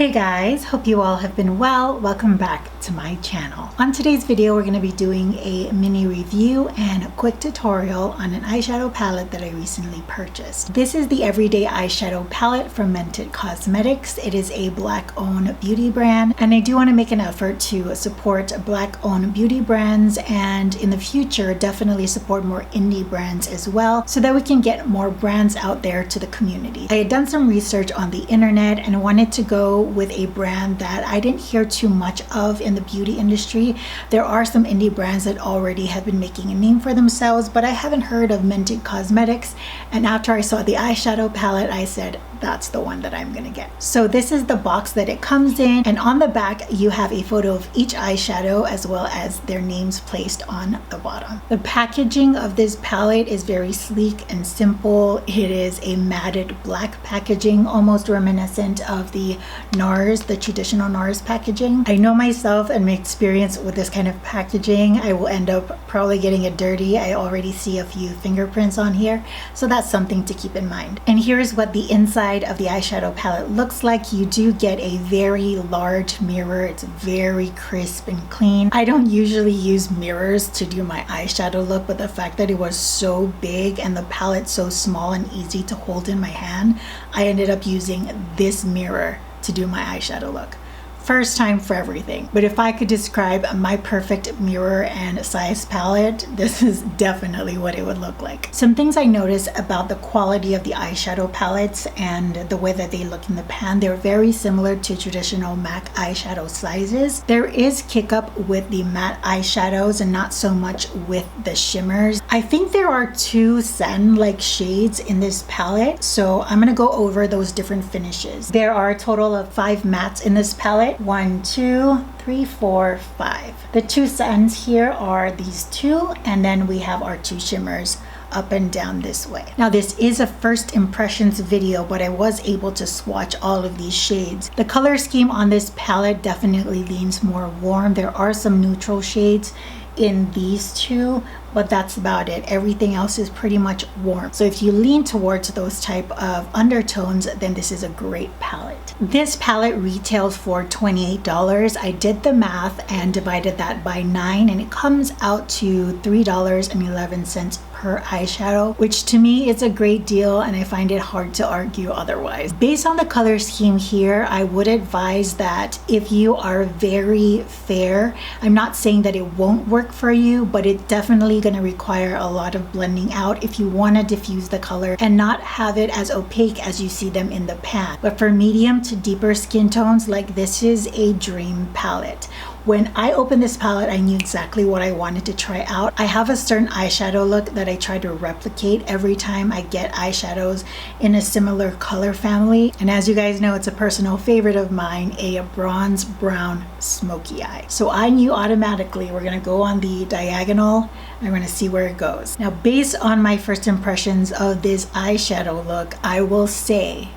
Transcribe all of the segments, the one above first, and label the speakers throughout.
Speaker 1: Hey guys, hope you all have been well. Welcome back to my channel. On today's video, we're going to be doing a mini review and a quick tutorial on an eyeshadow palette that I recently purchased. This is the Everyday Eyeshadow Palette from Mented Cosmetics. It is a Black-owned beauty brand, and I do want to make an effort to support Black-owned beauty brands, and in the future, definitely support more indie brands as well, so that we can get more brands out there to the community. I had done some research on the internet and wanted to go with a brand that I didn't hear too much of in the beauty industry. There are some indie brands that already have been making a name for themselves, but I haven't heard of Mented Cosmetics, and after I saw the eyeshadow palette, I said that's the one that I'm gonna get. So this is the box that it comes in, and on the back you have a photo of each eyeshadow as well as their names placed on the bottom. The packaging of this palette is very sleek and simple. It is a matted black packaging, almost reminiscent of the NARS, the traditional NARS packaging. I know myself and my experience with this kind of packaging, I will end up probably getting it dirty. I already see a few fingerprints on here, so that's something to keep in mind. And here's what the inside of the eyeshadow palette looks like. You do get a very large mirror. It's very crisp and clean. I don't usually use mirrors to do my eyeshadow look, but the fact that it was so big and the palette so small and easy to hold in my hand, I ended up using this mirror to do my eyeshadow look. First time for everything. But if I could describe my perfect mirror and size palette, this is definitely what it would look like. Some things I noticed about the quality of the eyeshadow palettes and the way that they look in the pan, they're very similar to traditional MAC eyeshadow sizes. There is kick up with the matte eyeshadows and not so much with the shimmers. I think there are two satin-like shades in this palette, so I'm gonna go over those different finishes. There are a total of 5 mattes in this palette. 1, 2, 3, 4, 5. The two satins here are these two, and then we have our 2 shimmers up and down this way. Now this is a first impressions video, but I was able to swatch all of these shades. The color scheme on this palette definitely leans more warm. There are some neutral shades in these two, but that's about it. Everything else is pretty much warm. So if you lean towards those type of undertones, then this is a great palette. This palette retails for $28. I did the math and divided that by 9, and it comes out to $3.11 per eyeshadow, which to me is a great deal, and I find it hard to argue otherwise. Based on the color scheme here, I would advise that if you are very fair, I'm not saying that it won't work for you, but it definitely going to require a lot of blending out if you want to diffuse the color and not have it as opaque as you see them in the pan. But for medium to deeper skin tones, like this is a dream palette. When I opened this palette, I knew exactly what I wanted to try out. I have a certain eyeshadow look that I try to replicate every time I get eyeshadows in a similar color family. And as you guys know, it's a personal favorite of mine, a bronze brown smoky eye. So I knew automatically we're gonna go on the diagonal and we're gonna see where it goes. Now, based on my first impressions of this eyeshadow look, I will say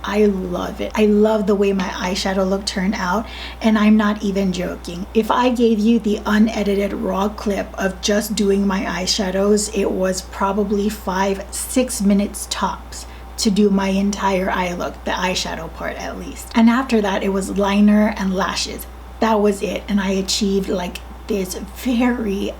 Speaker 1: I love it. I love the way my eyeshadow look turned out, and I'm not even joking. If I gave you the unedited raw clip of just doing my eyeshadows, it was probably 5-6 minutes tops to do my entire eye look, the eyeshadow part at least. And after that, it was liner and lashes. That was it, and I achieved like this very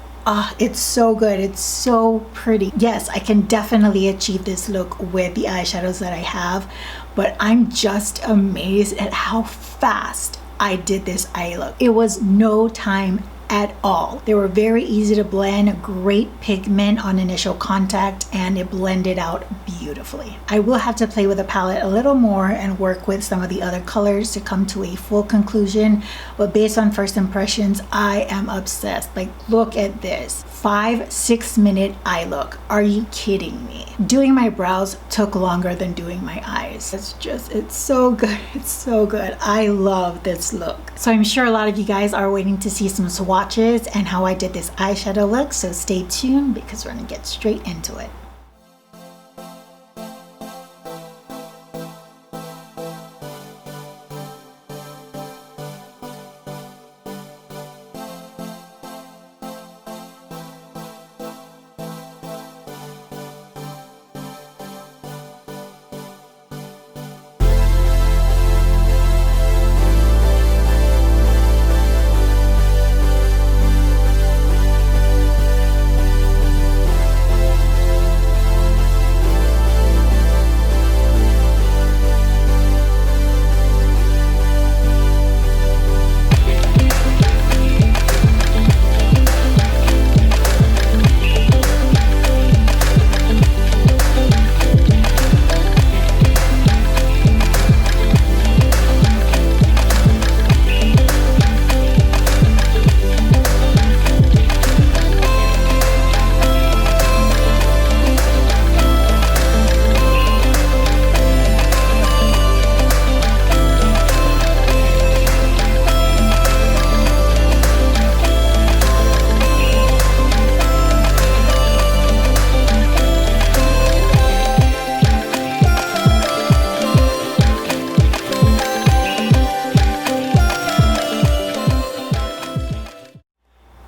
Speaker 1: it's so good. It's so pretty. Yes, I can definitely achieve this look with the eyeshadows that I have, but I'm just amazed at how fast I did this eye look. It was no time at all. They were very easy to blend, great pigment on initial contact, and it blended out beautifully. I will have to play with the palette a little more and work with some of the other colors to come to a full conclusion, but based on first impressions, I am obsessed. Like, look at this. 5-6 minute eye look. Are you kidding me? Doing my brows took longer than doing my eyes. It's so good. It's so good. I love this look. So I'm sure a lot of you guys are waiting to see some swatches and how I did this eyeshadow look. So stay tuned because we're gonna get straight into it.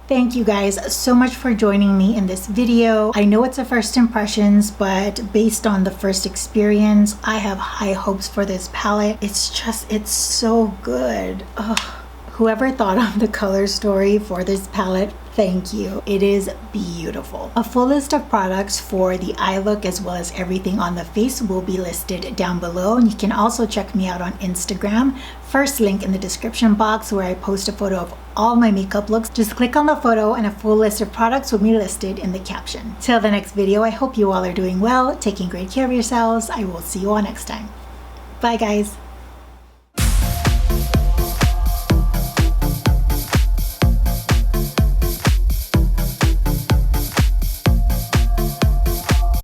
Speaker 1: Thank you guys so much for joining me in this video. I know it's a first impressions, but based on the first experience, I have high hopes for this palette. It's so good. Ugh. Whoever thought of the color story for this palette, thank you. It is beautiful. A full list of products for the eye look as well as everything on the face will be listed down below. And you can also check me out on Instagram. First link in the description box where I post a photo of all my makeup looks. Just click on the photo and a full list of products will be listed in the caption. Till the next video, I hope you all are doing well, taking great care of yourselves. I will see you all next time. Bye guys.